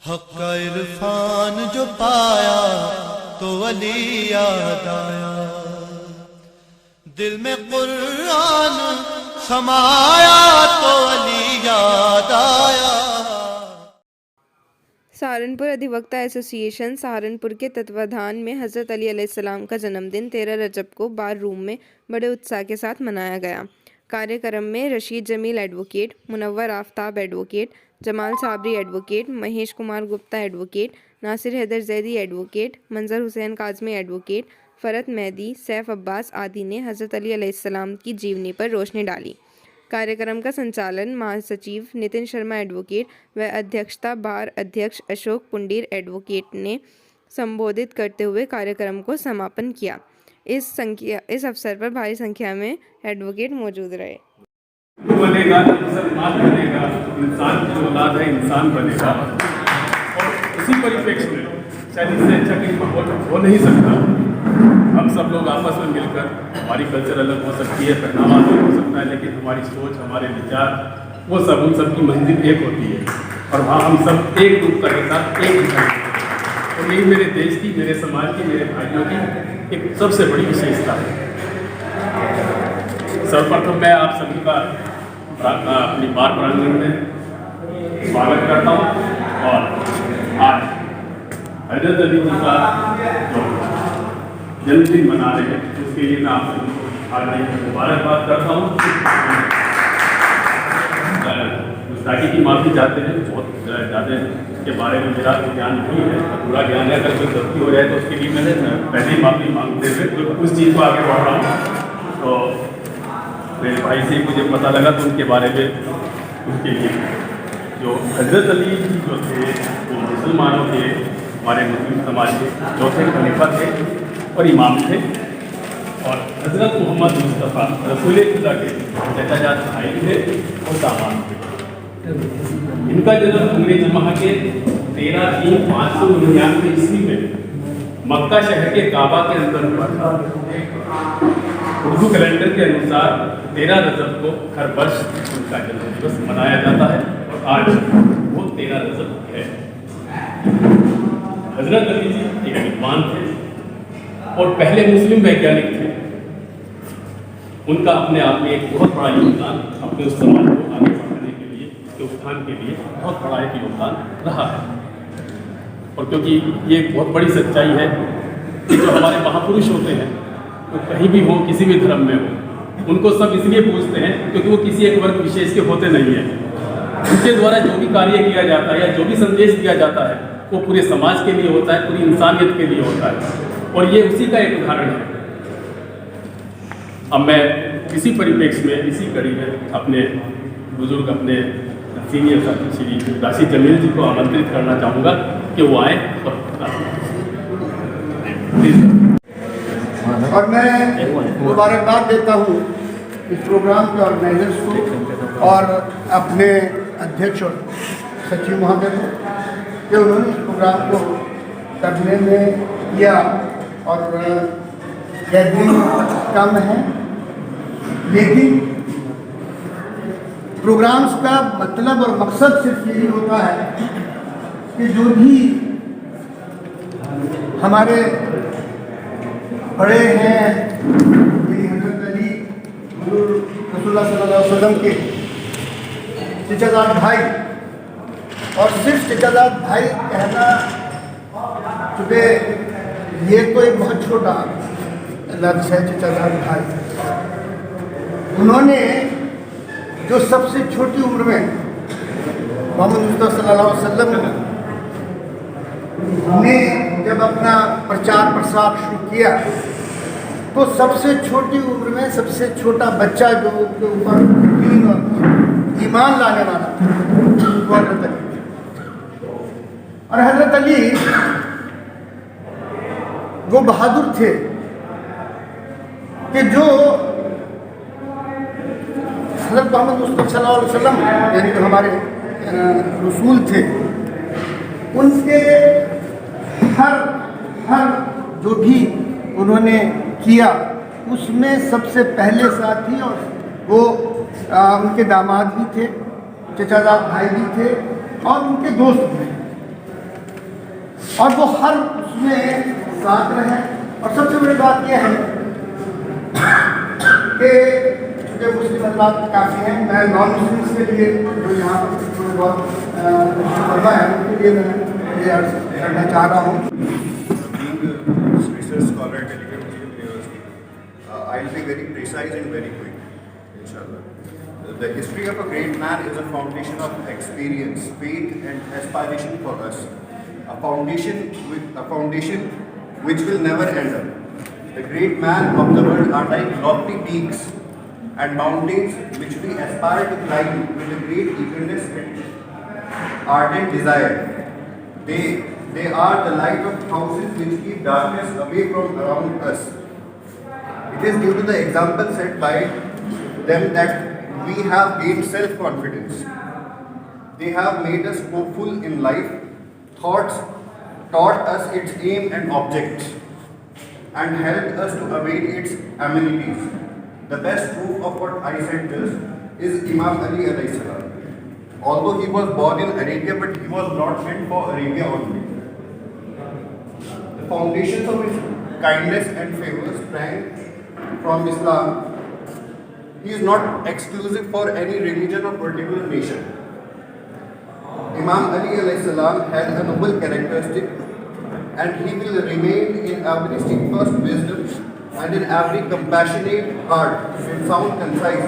हक का इरफान जो पाया तो वली याद आया, दिल में कुरान समाया तो वली याद आया। सहारनपुर अधिवक्ता एसोसिएशन सहारनपुर के तत्वाधान में हज़रत अली अलैहिस्सलाम का जन्मदिन 13 रजब को बार रूम में बड़े उत्साह के साथ मनाया गया। कार्यक्रम में Rashid Jamil advocate, Munawwar Aftab advocate, Jamal Sabri advocate, Mahesh Kumar Gupta advocate, Nasir Haider Zaidi advocate, Manzar Hussain Kazmi advocate, Farhat Mehdi, Saif Abbas आदि ने हज़रत अली अलैहिस्सलाम की जीवनी पर रोशनी डाली। कार्यक्रम का संचालन महासचिव नितिन शर्मा एडवोकेट व अध्यक्षता बार अध्यक्ष अशोक पुंडीर एडवोकेट ने संबोधित करते हुए कार्यक्रम को समापन किया। इस अवसर पर भारी संख्या में एडवोकेट मौजूद रहे। बनेगा, मुसलमान बनेगा, इंसान की औलाद है, इंसान बनेगा। और उसी परिप्रेक्ष्य में शायद इससे अच्छा कहीं हो नहीं सकता। हम सब लोग आपस में मिलकर, हमारी कल्चर अलग हो सकती है, पहनावा अलग हो सकता है, लेकिन हमारी सोच, हमारे विचार, वो सब उन सब की मंजिल एक होती है। और वहाँ हम सब एक रूपता के साथ एक दिखाई देते हैं। और यही मेरे देश की, मेरे समाज की, मेरे भाइयों की एक सबसे बड़ी विशेषता है। सर्वप्रथम मैं आप सभी का अपनी बार प्रांगण में स्वागत करता हूँ। और आज हज़रत अली जी का जो जन्मदिन मना रहे हैं, उसके लिए मैं आप सभी हार्दिक मुबारकबाद करता हूँ। गुस्ताखी की माफ़ी चाहते हैं, बहुत ज़्यादा के बारे में मेरा ज्ञान नहीं है, पूरा ज्ञान है। अगर कोई गलती हो जाए तो उसके लिए मैंने पहले ही माफ़ी मांगते हुए उस चीज़ को आगे बढ़ रहा हूँ। तो मेरे भाई से मुझे पता लगा तो उनके बारे में, उनके लिए जो हज़रत अली जी जो थे वो मुसलमानों के, हमारे मुस्लिम समाज के चौथे खलीफा थे और इमाम थे। और हज़रत मोहम्मद मुस्तफ़ा रसूल खुदा के चचाजाद भाई थे और दामाद थे। इनका जन्म अंग्रेज माह के 13/3/599 ईस्वी में मक्का शहर के काबा के अंदर हुआ था। उर्दू कैलेंडर के अनुसार 13 रजब को हर वर्ष उनका जन्म दिवस मनाया जाता है और आज वो 13 रजब है। हज़रत अली जी एक विद्वान थे और पहले मुस्लिम वैज्ञानिक थे। उनका अपने आप में एक बहुत बड़ा योगदान अपने उस समाज को आगे बढ़ाने के लिए, उसके उत्थान के लिए बहुत बड़ा एक योगदान रहा है। और क्योंकि ये एक बहुत बड़ी सच्चाई है कि जो हमारे महापुरुष होते हैं वो कहीं भी हो, किसी भी धर्म में हो, उनको सब इसलिए पूछते हैं क्योंकि वो किसी एक वर्ग विशेष के होते नहीं हैं। उनके द्वारा जो भी कार्य किया जाता है या जो भी संदेश दिया जाता है वो पूरे समाज के लिए होता है, पूरी इंसानियत के लिए होता है। और ये उसी का एक उदाहरण है। अब मैं इसी परिप्रेक्ष्य में, इसी कड़ी में अपने बुजुर्ग, अपने सीनियर साथी श्री राशिद जमील जी को आमंत्रित करना चाहूँगा कि वो आए और मैं मुबारकबाद देता हूँ इस प्रोग्राम के ऑर्गेनाइजर्स को और अपने अध्यक्ष और सचिव महोदय को कि उन्होंने इस प्रोग्राम को करने में किया। और गैदरिंग कम है, लेकिन प्रोग्राम्स का मतलब और मकसद सिर्फ यही होता है कि जो भी हमारे बड़े हैं, हज़रत अली रसूलुल्लाह सल्लल्लाहु अलैहि वसल्लम के चचाजाद भाई, और सिर्फ चचाजाद भाई कहना, चूँकि ये तो एक बहुत छोटा लफ्ज़ है चचाजाद भाई। उन्होंने जो सबसे छोटी उम्र में मोहम्मद मुस्तफ़ा सल्लल्लाहु अलैहि वसल्लम ने जब अपना प्रचार प्रसार शुरू किया तो सबसे छोटी उम्र में सबसे छोटा बच्चा जो उनके ऊपर यकीन और ईमान लाने वाला वो हज़रत अली। और हज़रत अली वो बहादुर थे कि जो हज़रत मोहम्मद मुस्तफ़ा सल्लल्लाहु अलैहि वसल्लम यानी जो हमारे रसूल थे, उनके हर जो भी उन्होंने किया उसमें सबसे पहले साथी, और वो उनके दामाद भी थे, चचाजाद भाई भी थे और उनके दोस्त भी। और वो हर उसमें साथ रहे। और सबसे बड़ी बात यह है कि चूँकि मुस्लिम हजरात काफ़ी हैं, मैं नॉन मुस्लिम्स के लिए जो यहाँ पर थोड़े बहुत तलबा है उनके लिए मैं ये अर्ज करना चाह रहा हूँ। Research scholar at Delhi Muslim University, I'll be very precise and very quick, inshallah. The history of a great man is a foundation of experience, faith, and aspiration for us. A foundation which will never end up. The great men of the world are like lofty peaks and mountains which we aspire to climb with a great eagerness and ardent desire. They are the light of houses which keep darkness away from around us. It is due to the example set by them that we have gained self-confidence. They have made us hopeful in life, taught us its aim and object, and helped us to avail its amenities. The best proof of what I said just is Imam Ali alayhi salam. Although he was born in Arabia, but he was not meant for Arabia only. The foundations of his kindness and favor sprang from Islam. He is not exclusive for any religion or particular nation. Imam Ali alayhi salam had a noble characteristic, and he will remain in every steadfast wisdom and in every compassionate heart and sound concise,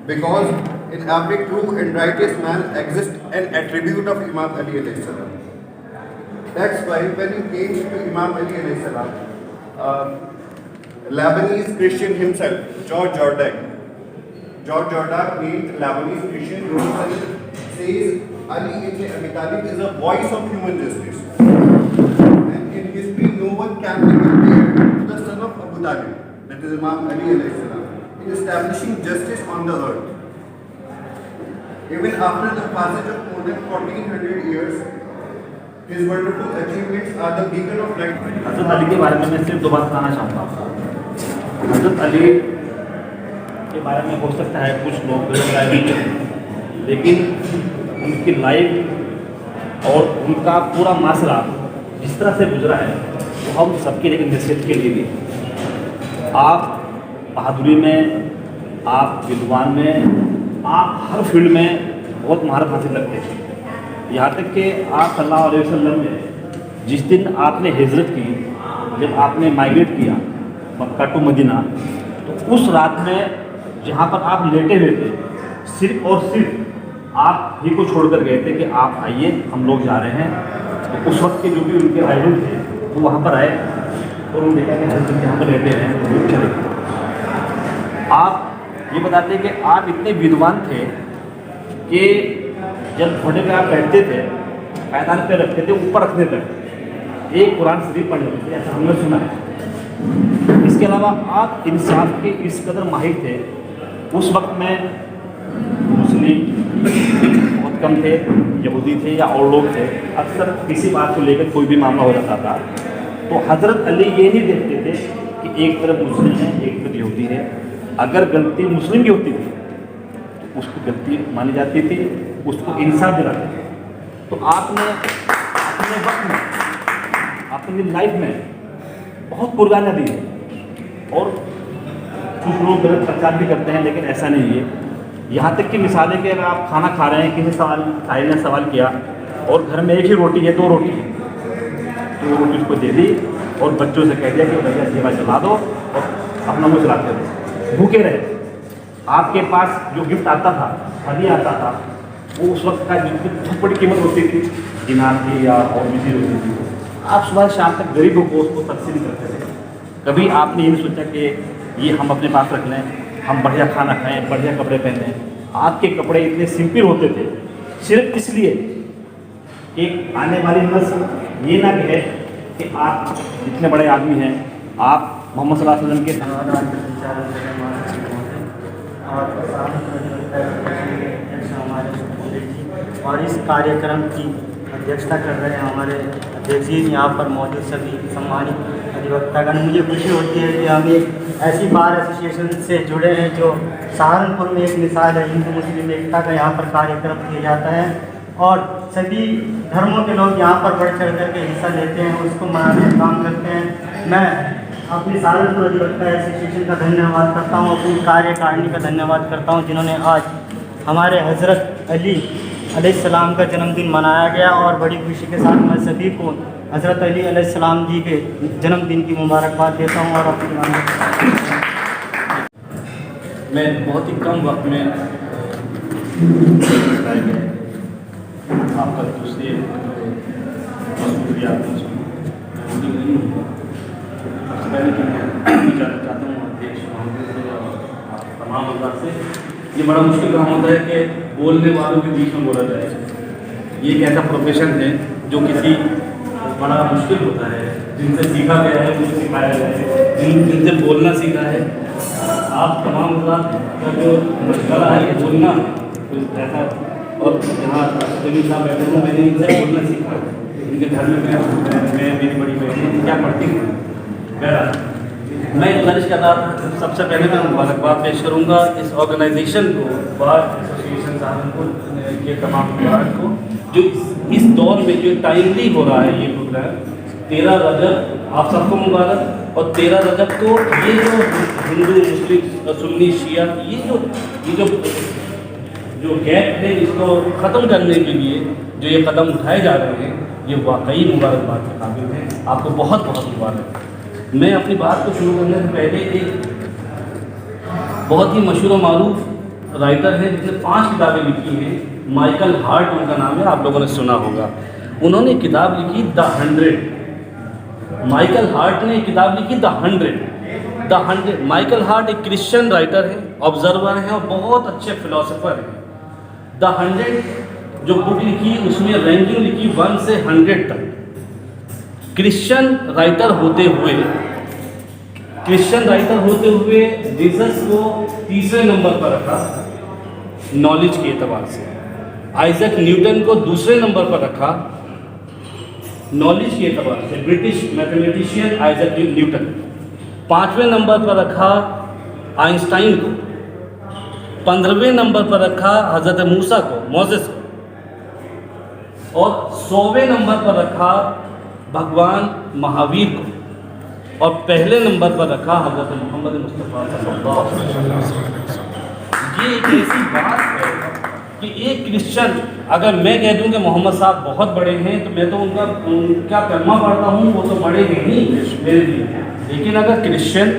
because in every true and righteous man exists an attribute of Imam Ali alayhi salam. That's why when he came to Imam Ali alayhi salam, Lebanese Christian himself, George Jordan named Lebanese Christian, says Ali ibn Abi Talib is a voice of human justice. And in history, no one can be compared to the son of Abu Talib, that is Imam Ali alayhi salam, in establishing justice on the earth. Even after the passage of more than 1400 years, his wonderful achievements are the beacon of light. हज़रत अली के बारे में मैं सिर्फ दो बात कहना चाहता हूँ। हज़रत अली के बारे में हो सकता है कुछ लोग लेकिन उनकी लाइफ और उनका पूरा मासरा जिस तरह से गुजरा है वो हम सबके लिए नसीहत के लिए भी। आप बहादुरी में, आप विद्वान में, आप हर फील्ड में बहुत महारत हासिल रखते थे। यहाँ तक कि आप सल्लल्लाहु अलैहि वसल्लम ने जिस दिन आपने हिजरत की, जब आपने माइग्रेट किया मक्का टू मदीना, तो उस रात में जहाँ पर आप लेटे हुए थे, सिर्फ और सिर्फ आप ही को छोड़कर गए थे कि आप आइए, हम लोग जा रहे हैं। तो उस वक्त के जो भी उनके राइवल थे वो वहाँ पर आए और उन्होंने देखा कि हजरत यहाँ पर रहते हैं, तो वो चले गए। आप ये बताते हैं कि आप इतने विद्वान थे कि जब घोड़े पे आप बैठते थे, पैदान पे रखते थे, ऊपर रखने तक एक कुरान शरीफ पढ़ लेते थे, ऐसा हमने सुना है। इसके अलावा आप इंसाफ के इस कदर माहिर थे। उस वक्त में मुस्लिम बहुत कम थे, यहूदी थे या और लोग थे। अक्सर किसी बात को लेकर कोई भी मामला हो जाता था तो हज़रत अली ये नहीं देखते थे कि एक तरफ मुस्लिम है, एक तरफ यहूदी है। अगर गलती मुस्लिम की होती थी तो उसकी गलती मानी जाती थी, उसको इंसाफ दिलाते थे। तो आपने अपने वक्त में, अपनी लाइफ में बहुत कुर्बानियाँ दी है और कुछ लोग गलत प्रचार भी करते हैं, लेकिन ऐसा नहीं है। यहाँ तक कि मिसालें कि अगर आप खाना खा रहे हैं, किसी साहिल ने सवाल किया और घर में एक ही रोटी है, 2 रोटी है, तो वो रोटी उसको दे दी और बच्चों से कह दिया कि भैया सेवा चला दो और अपना मुँह चलाते रहो, भूखे रहे। आपके पास जो गिफ्ट आता था, हदिया आता था, वो उस वक्त का जितनी बहुत बड़ी कीमत होती थी, दिनार थी या और भी चीज़ होती थी। आप सुबह शाम तक गरीबों को उसको तकसीम करते थे। कभी आपने ये नहीं सोचा कि ये हम अपने पास रख लें, हम बढ़िया खाना खाएं, बढ़िया कपड़े पहनें। आपके कपड़े इतने सिंपल होते थे सिर्फ इसलिए कि आने वाली नस्ल ये ना कहे कि आप इतने बड़े आदमी हैं, आप मोहम्मद सल्लल्लाहु अलैहि वसल्लम के और इस कार्यक्रम की अध्यक्षता कर रहे हैं हमारे अध्यक्ष जी, यहाँ पर मौजूद सभी सम्मानित अधिवक्तागण। मुझे खुशी होती है कि हम एक ऐसी बार एसोसिएशन से जुड़े हैं जो सहारनपुर में एक मिसाल है, हिंदू मुस्लिम एकता का यहाँ पर कार्यक्रम किया जाता है। और सभी धर्मों के लोग यहाँ पर बढ़ चढ़ कर के हिस्सा लेते हैं, उसको मनाने का काम करते हैं। मैं अपनी सहारनपुर अधिवक्ता एसोसिएशन का धन्यवाद करता हूँ, अपनी कार्यकारिणी का धन्यवाद करता हूँ जिन्होंने आज हमारे हज़रत अली अलैहिस्सलाम का जन्मदिन मनाया गया, और बड़ी खुशी के साथ मैं सभी को हज़रत अली अलैहिस्सलाम जी के जन्मदिन की मुबारकबाद देता हूँ। और अपनी मैं बहुत ही कम वक्त में आपका दूसरे मसूलियात नहीं हूँ। सबसे पहले कि मैं जानना चाहता हूँ अध्यक्ष महोदय से और तमाम अल्लाह से, ये बड़ा मुश्किल काम होता है कि बोलने वालों के बीच में बोला जाए। ये एक ऐसा प्रोफेशन है जो किसी बड़ा मुश्किल होता है, जिनसे सीखा गया है उनको सिखाया गया है, जिनसे बोलना सीखा है। आप तमाम का जो मशगला है बोलना ऐसा, और यहाँ जमीन साहब बैठे हूँ, मैंने इनसे बोलना सीखा। इनके घर में मैं मेरी बड़ी बहन क्या पढ़ती हूँ। मैं गुजारिश कर रहा था, सबसे पहले मैं मुबारकबाद पेश करूँगा इस ऑर्गेनाइजेशन को, बार एसोसिएशन सहारनपुर के तमाम मेंबर्स को, जो इस दौर में जो टाइमली हो रहा है ये प्रोग्राम। 13 रजब आप सबको मुबारक। और 13 रजब को ये जो हिंदू मुस्लिम सुन्नी शिया ये जो गैप है, इसको ख़त्म करने के लिए जो ये कदम उठाए जा रहे हैं, ये वाकई मुबारकबाद के काबिल हैं। आपको बहुत बहुत मुबारक। मैं अपनी बात को शुरू करने से पहले एक बहुत ही मशहूर और मारूफ राइटर है जिसने 5 किताबें लिखी हैं, माइकल हार्ट उनका नाम है, आप लोगों ने सुना होगा। उन्होंने किताब लिखी द 100। माइकल हार्ट ने किताब लिखी द 100। माइकल हार्ट एक क्रिश्चियन राइटर है, ऑब्जर्वर है और बहुत अच्छे फिलोसोफर हैं। द 100 जो बुक लिखी उसमें रैंकिंग लिखी 1 से 100 तक। क्रिश्चियन राइटर होते हुए जीसस को तीसरे नंबर पर रखा नॉलेज के एतबार से। आइजैक न्यूटन को दूसरे नंबर पर रखा नॉलेज के एतबार से, ब्रिटिश मैथमेटिशियन आइजैक न्यूटन। 5वें नंबर पर रखा आइंस्टाइन को। 15वें नंबर पर रखा हज़रत मूसा को, मोसेस को। और 100वें नंबर पर रखा भगवान महावीर को। और पहले नंबर पर रखा हज़रत मोहम्मद मुस्तफ़ा सल्लल्लाहु अलैहि वसल्लम। ये एक ऐसी बात है कि एक क्रिश्चियन, अगर मैं कह दूं कि मोहम्मद साहब बहुत बड़े हैं तो मैं तो उनका कलमा पढ़ता हूँ, वो तो बड़े हैं ही मेरे लिए। लेकिन अगर क्रिश्चियन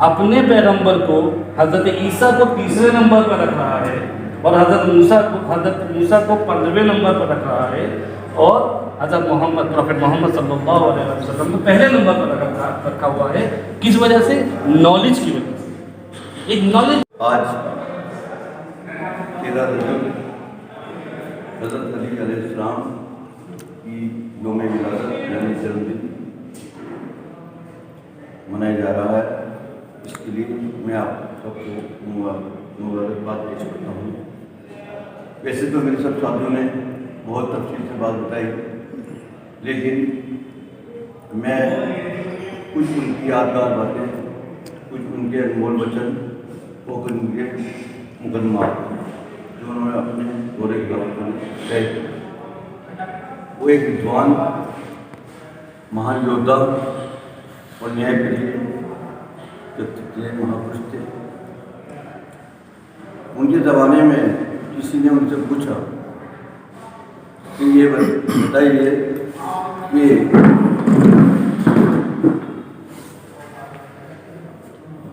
अपने पैगंबर को, हज़रत ईसा को तीसरे नंबर पर रख रहा है और हज़रत मूसा को 15वें नंबर पर रख रहा है और हज़रत प्रॉफेट मोहम्मद सल्लल्लाहु अलैहि वसल्लम को पहले नंबर पर रखा हुआ है, किस वजह से? नॉलेज की वजह से। एक नॉलेज। आज 13 रजब हज़रत अली अलैहिस्सलाम की यौम विलादत यानी जन्मदिन मनाया जा रहा है। इसके लिए मैं आप सबको मुबारकबाद पेश करता हूँ। वैसे तो मेरे सब साथियों ने बहुत तफसील से बात बताई, लेकिन मैं कुछ उनकी यादगार बातें, कुछ उनके अनमोल वचन और उनके मुकदमात जो उन्होंने अपने दौरे के दौरान तय किए। वो एक विद्वान, महान योद्धा और न्यायप्रिय व्यक्ति थे, महापुरुष थे। उनके ज़माने में किसी ने उनसे पूछा कि ये बताइए कि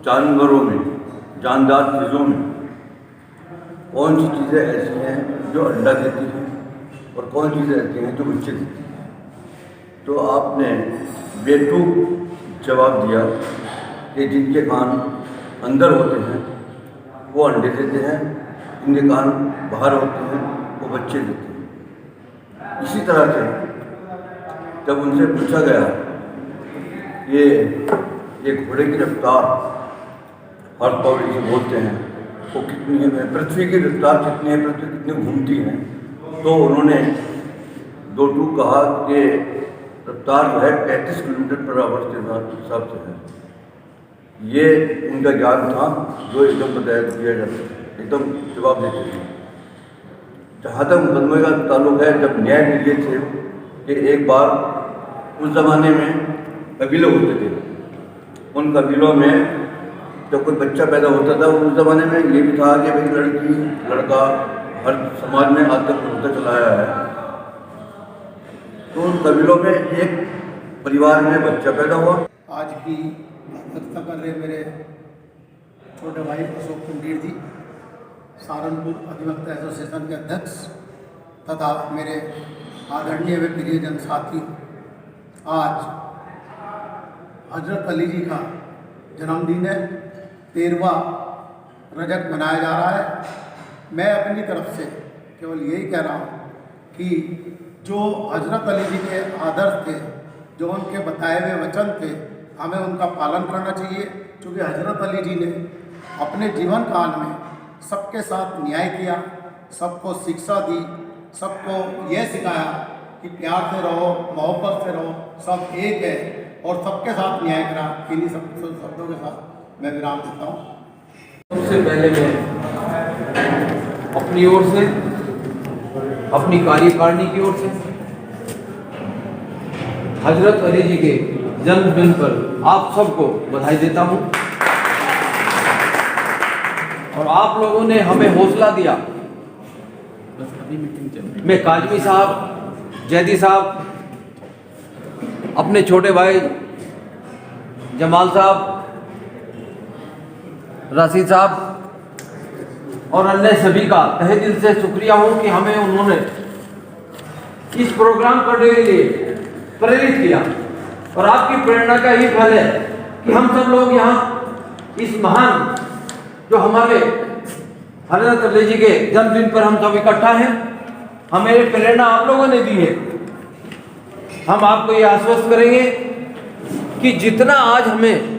जानवरों में, जानदार चीज़ों में कौन सी चीज़ें ऐसी हैं जो अंडा देती हैं और कौन चीज़ें ऐसी हैं जो बच्चे देती हैं। तो आपने बेतुक जवाब दिया कि जिनके कान अंदर होते हैं वो अंडे देते हैं, जिनके कान बाहर होते हैं वो बच्चे देते हैं। इसी तरह से जब उनसे पूछा गया ये घोड़े की रफ्तार, हर पौड़ जिसे बोलते हैं, वो कितनी है, पृथ्वी की रफ्तार कितनी है, पृथ्वी कितनी घूमती है, तो उन्होंने दो टूक कहा कि रफ्तार जो है 35 किलोमीटर पर आवर के हिसाब से है। ये उनका ज्ञान था जो एकदम बताया दिया जाता है, एकदम जवाब देते थे। जहाँ तक मुकदमे का ताल्लुक है, जब न्याय मिले थे कि एक बार उस ज़माने में कबीले होते थे, उन कबीलों में जब कोई बच्चा पैदा होता था, उस ज़माने में ये भी था कि भाई लड़की लड़का हर समाज में आज तक होता चला आया है। तो उन कबीलों में एक परिवार में बच्चा पैदा हुआ। आज की अध्यक्षता कर रहे मेरे छोटे भाई अशोक कुंडीर जी, सहारनपुर अधिवक्ता एसोसिएशन के अध्यक्ष, तथा मेरे आदरणीय व प्रियजन साथी, आज हजरत अली जी का जन्मदिन है, 13वां रजब मनाया जा रहा है। मैं अपनी तरफ से केवल यही कह रहा हूँ कि जो हजरत अली जी के आदर्श थे, जो उनके बताए हुए वचन थे, हमें उनका पालन करना चाहिए, क्योंकि हजरत अली जी ने अपने जीवन काल में सबके साथ न्याय किया, सबको शिक्षा दी, सबको यह सिखाया कि प्यार से रहो, मोहब्बत से रहो, सब एक है, और सबके साथ न्याय करा। इन्हीं सब शब्दों के साथ मैं विराम देता हूँ। सबसे पहले मैं अपनी ओर से, अपनी कार्यकारिणी की ओर से हजरत अली जी के जन्मदिन पर आप सबको बधाई देता हूँ। और आप लोगों ने हमें हौसला दिया। मैं काजमी साहब, जैदी साहब, अपने छोटे भाई जमाल साहब, राशिद साहब और अन्य सभी का तहे दिल से शुक्रिया हूँ कि हमें उन्होंने इस प्रोग्राम करने के लिए प्रेरित किया। और आपकी प्रेरणा का ही फल है कि हम सब लोग यहाँ इस महान जो हमारे हजरत अली जी के जन्मदिन पर हम सब इकट्ठा हैं। हमें प्रेरणा आप लोगों ने दी है। हम आपको ये आश्वस्त करेंगे कि जितना आज हमें,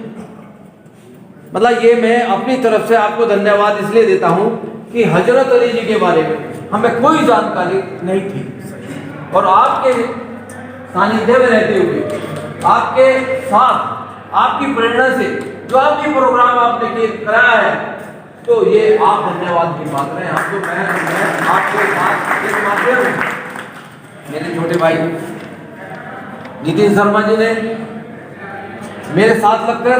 मतलब ये मैं अपनी तरफ से आपको धन्यवाद इसलिए देता हूँ कि हजरत अली जी के बारे में हमें कोई जानकारी नहीं थी, और आपके सानिध्य में रहते हुए, आपके साथ, आपकी प्रेरणा से जो आपकी प्रोग्राम आपने कराया है, तो ये आप धन्यवाद की पात्र हैं। आपको मैं आपके साथ इस माध्यम में मेरे छोटे भाई नितिन शर्मा जी ने मेरे साथ लगकर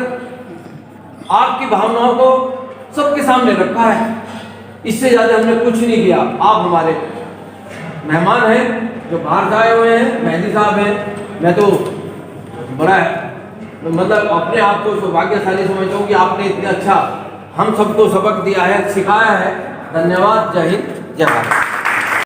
आपकी भावनाओं को सबके सामने रखा है। इससे ज़्यादा हमने कुछ नहीं किया। आप हमारे मेहमान हैं जो बाहर से आए हुए हैं। मेहदी साहब हैं, मैं तो बड़ा है, मतलब अपने आप को सौभाग्यशाली समझता हूँ कि आपने इतना अच्छा हम सबको सबक दिया है, सिखाया है। धन्यवाद। जय हिंद, जय भारत।